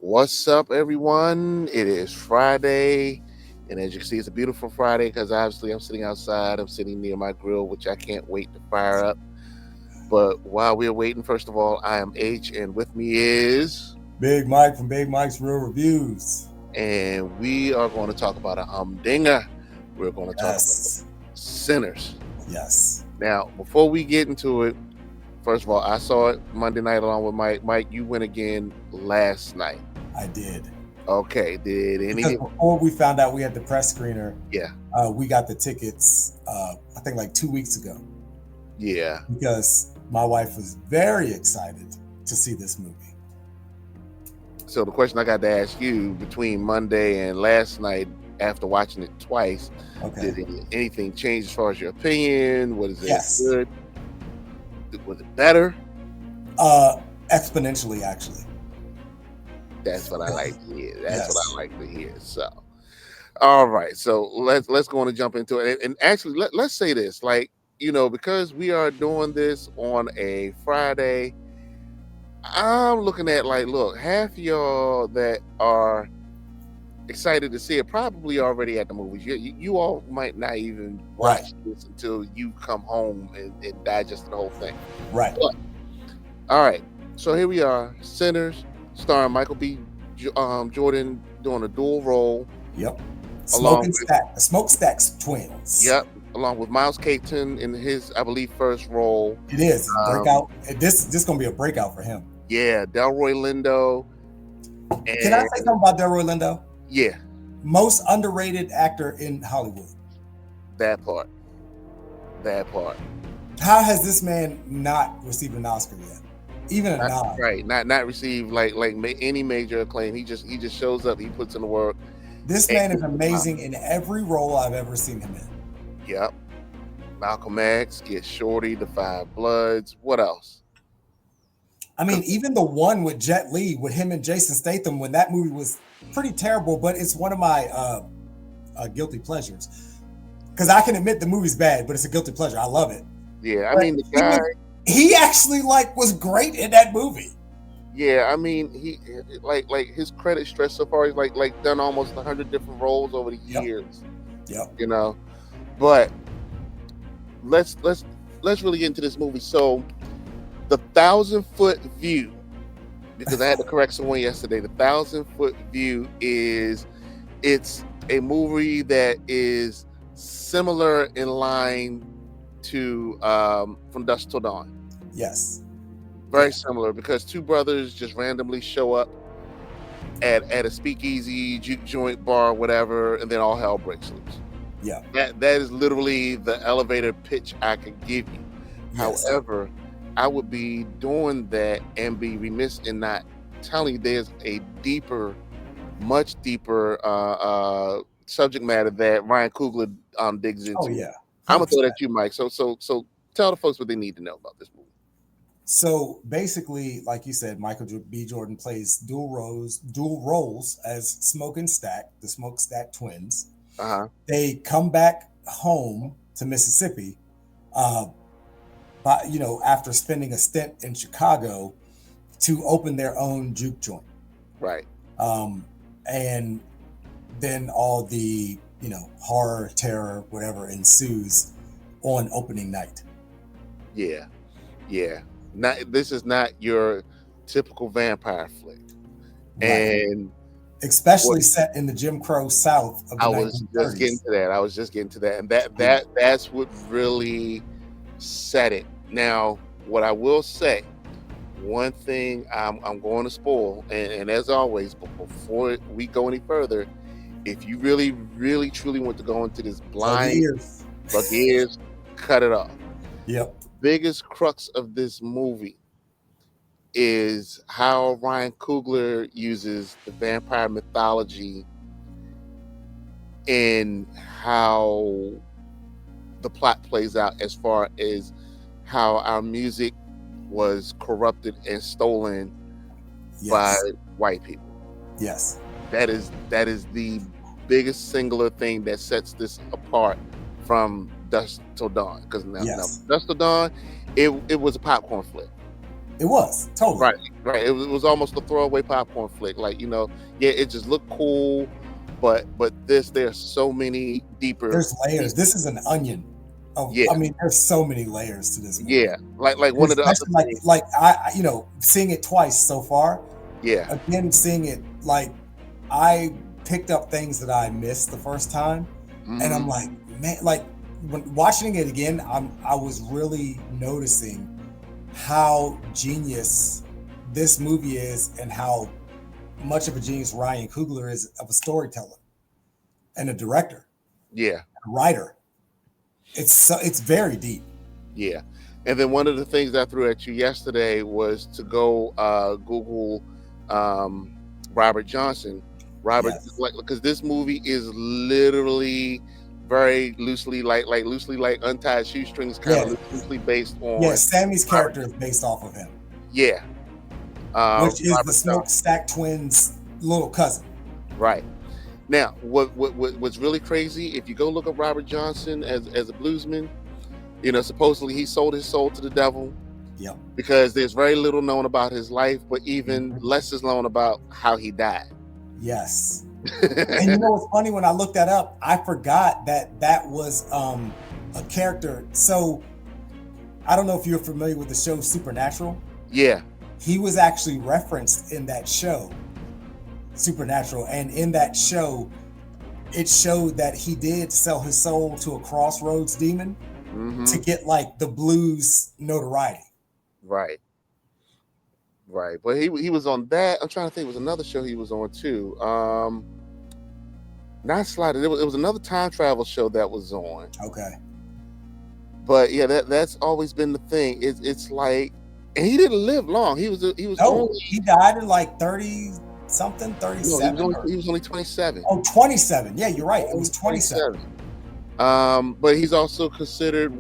What's up, everyone? It is Friday, and as you can see, it's a beautiful Friday because obviously I'm sitting outside. I'm sitting near my grill, which I can't wait to fire up. But while we're waiting, first of all, I am H, and with me is, Big Mike from Big Mike's Real Reviews. and we are going to talk about a humdinger. We're going to talk about Yes. Sinners. Yes. Now, before we get into it, first of all, I saw it Monday night along with Mike. Mike, you went again last night. I did. Okay, did Because any? before we found out we had the press screener, Yeah, we got the tickets, I think like 2 weeks ago, yeah. because my wife was very excited to see this movie. So the question I got to ask you between Monday and last night, after watching it twice, Okay. did anything change as far as your opinion? Was it Yes. good? Was it better? Exponentially, actually. That's what I like to hear. That's Yes. what I like to hear. So, all right. So let's go on and jump into it. And actually, let's say this, like because we are doing this on a Friday. I'm looking at like, look, half y'all that are excited to see it probably already at the movies. You all might not even Right. watch this until you come home and digest the whole thing. Right. But, all right, so here we are, Sinners, starring Michael B. Jordan doing a dual role. Yep. Along Smokestacks twins. Yep, along with Miles Caton in his, I believe, first role. It is breakout. This gonna be a breakout for him. Yeah, Delroy Lindo. Can I say something about Delroy Lindo? Yeah, Most underrated actor in Hollywood. that part. How has this man not received an Oscar yet? Even a nod. Right, not receive like any major acclaim. He just shows up. He puts in the work. This man is amazing in every role I've ever seen him in. Yep. Malcolm X, Get Shorty, The Five Bloods. What else? I mean, even the one with Jet Li, with him and Jason Statham, when that movie was pretty terrible, but it's one of my guilty pleasures. Because I can admit the movie's bad, but it's a guilty pleasure. I love it. Yeah, I mean the guy. He actually was great in that movie. Yeah, I mean he like his credit stress so far. He's like done almost 100 different roles over the years. Yep. But let's really get into this movie. So the 1,000-foot view, because I had to correct someone yesterday. The 1,000-foot view it's a movie that is similar in line to From Dusk Till Dawn. Yes. Very similar, because two brothers just randomly show up at a speakeasy, juke joint, bar, whatever, and then all hell breaks loose. Yeah. That is literally the elevator pitch I could give you. Yes. However, I would be doing that and be remiss in not telling you there's a deeper, much deeper subject matter that Ryan Coogler digs into. Oh yeah. 100%. I'm gonna throw that at you, Mike. So tell the folks what they need to know about this movie. So basically, like you said, Michael B. Jordan plays dual roles as the Smokestack twins. Uh-huh. They come back home to Mississippi, after spending a stint in Chicago, to open their own juke joint. Right. And then all the horror, terror, whatever ensues on opening night. Yeah. This is not your typical vampire flick. Right. And especially set in the Jim Crow South of the 1930s. I was just getting to that. And that's what really set it. Now, what I will say, one thing I'm going to spoil, and as always, but before we go any further, if you really, really, truly want to go into this blind, plug ears, cut it off. Yep. Biggest crux of this movie is how Ryan Coogler uses the vampire mythology and how the plot plays out, as far as how our music was corrupted and stolen by white people. Yes. That is the biggest singular thing that sets this apart from Dusk Till Dawn. Because now Dusk Till Dawn, it was a popcorn flick. It was totally Right, right. It was almost a throwaway popcorn flick. Like, yeah, it just looked cool, but there's so many deeper there's layers. This pieces. is an onion. Oh, Yeah, I mean, there's so many layers to this movie. yeah. Like one of the other Especially like things. seeing it twice so far. Yeah. Again, seeing it like I picked up things that I missed the first time, and I'm Hmm. like, man, like when watching it again, I was really noticing how genius this movie is, and how much of a genius Ryan Coogler is of a storyteller and a director, Yeah, a writer. It's very deep. yeah. And then one of the things I threw at you yesterday was to go Google um, Robert Johnson. Robert, Yes. like, because this movie is literally very loosely like untied shoestrings, kind Yeah. of loosely based Yeah. on Sammy's Robert. character is based off of him, Yeah, which is the Robert Johnson. Smokestack Twins' little cousin. Right. Now, what's really crazy? If you go look up Robert Johnson as a bluesman, supposedly he sold his soul to the devil Yep. because there's very little known about his life, but even Mhm. less is known about how he died. Yes. And you know what's funny? When I looked that up, I forgot that was a character. So I don't know if you're familiar with the show Supernatural. Yeah. He was actually referenced in that show, Supernatural, and in that show, it showed that he did sell his soul to a crossroads demon Hmm. to get like the blues notoriety. Right. Right. But he was on that. I'm trying to think. It was another show he was on too. Not Slided. It was another time travel show that was on. Okay. But yeah, that's always been the thing. It's like, and he didn't live long. He was No, only he died in like 30 something, no, he was 37 only or he was only 27. 27. Yeah, you're right. It was Only 27. 27. But he's also considered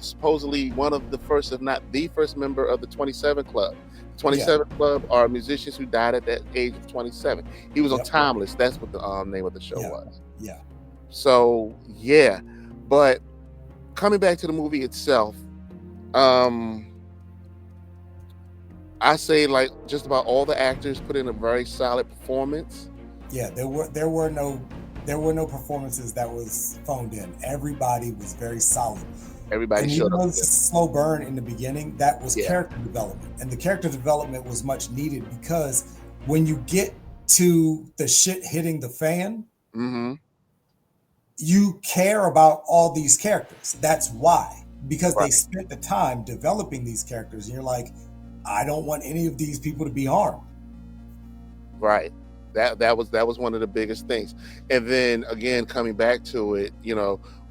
supposedly one of the first, if not the first member of the 27 Club. The Yeah. 27 Club are musicians who died at that age of 27. He was on Yep. Timeless. That's what the name of the show Yeah. was. Yeah. So yeah, but coming back to the movie itself, um, I say like just about all the actors put in a very solid performance. Yeah, there were no performances that was phoned in. Everybody was very solid. Everybody And showed even up. though it's a slow burn in the beginning, that was Yeah. character development. And the character development was much needed because when you get to the shit hitting the fan, Hmm. you care about all these characters. That's why. Because they Right. spent the time developing these characters. And you're like, I don't want any of these people to be harmed. Right. That was one of the biggest things. And then again, coming back to it,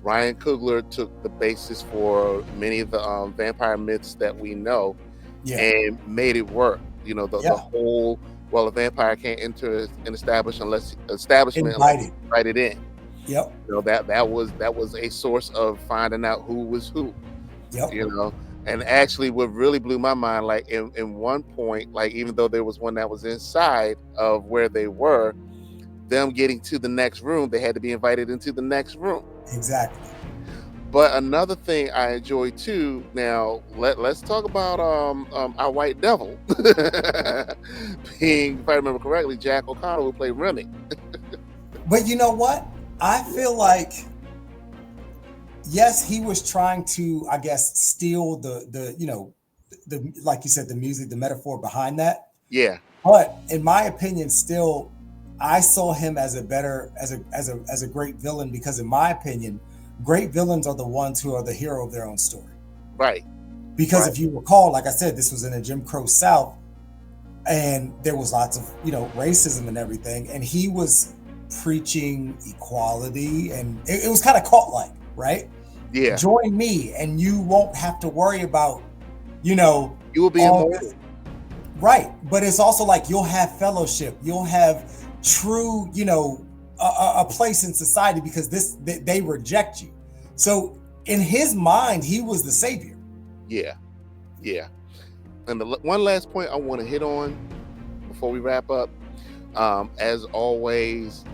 Ryan Coogler took the basis for many of the vampire myths that we know Yeah. and made it work. The Yeah. whole, well, a vampire can't enter an establishment unless Invited. invited in. Yep. That was a source of finding out who was who. Yep. And actually what really blew my mind, like in one point, like even though there was one that was inside of where they were, them getting to the next room, they had to be invited into the next room. Exactly. But another thing I enjoy too, now let's talk about our white devil being, if I remember correctly, Jack O'Connell, who played Remy. But you know what? I feel like, yes, he was trying to, I guess, steal the like you said, the music, the metaphor behind that. Yeah. But in my opinion, still, I saw him as a great villain, because in my opinion, great villains are the ones who are the hero of their own story. Right. Because Right. if you recall, like I said, this was in a Jim Crow South, and there was lots of racism and everything, and he was preaching equality, and it was kind of cult-like, right? Yeah. Join me, and you won't have to worry about, you know, You will be all immortal. this. Right. But it's also like you'll have fellowship, you'll have true, a place in society, because they reject you. So in his mind, he was the savior. Yeah. Yeah. And one last point I want to hit on before we wrap up, as always,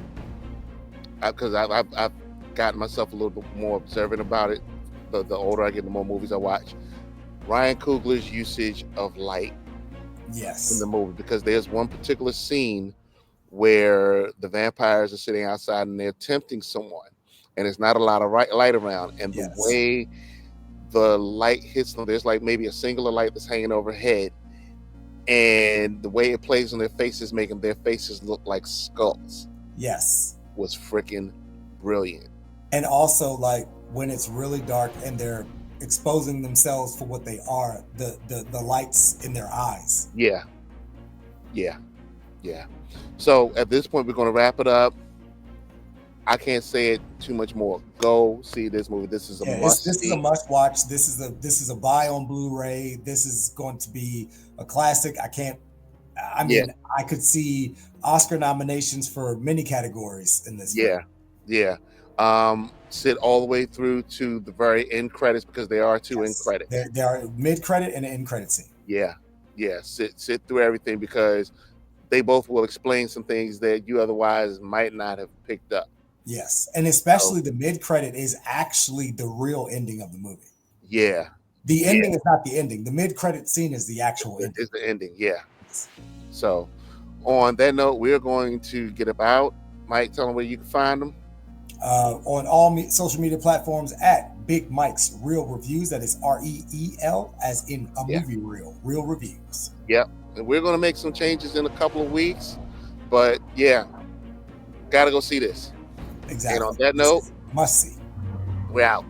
because I've gotten myself a little bit more observant about it. The older I get, the more movies I watch. Ryan Coogler's usage of light Yes. in the movie, because there's one particular scene where the vampires are sitting outside and they're tempting someone, and there's not a lot of light around, and the Yes. way the light hits them, there's like maybe a singular light that's hanging overhead, and the way it plays on their faces, making their faces look like skulls, Yes. was freaking brilliant. And also, like, when it's really dark and they're exposing themselves for what they are, the lights in their eyes. Yeah, yeah, yeah. So at this point, we're going to wrap it up. I can't say it too much more. Go see this movie. This is a must This is a see. must watch. This is a buy on Blu-ray. This is going to be a classic. I mean, I could see Oscar nominations for many categories in this Yeah, film. yeah. Sit all the way through to the very end credits, because there are two end credits. There are mid-credit and an end credit scene. Yeah, yeah. Sit through everything, because they both will explain some things that you otherwise might not have picked up. Yes, and especially the mid-credit is actually the real ending of the movie. Yeah. The ending is not the ending. The mid-credit scene is the actual ending. It's the ending, yeah. So on that note, we're going to get about. Mike, tell them where you can find them. On all social media platforms at Big Mike's Real Reviews. That is REEL, as in a movie reel. Real Reviews. Yep. And we're going to make some changes in a couple of weeks. But yeah, got to go see this. Exactly. And on that note, must see. We're out.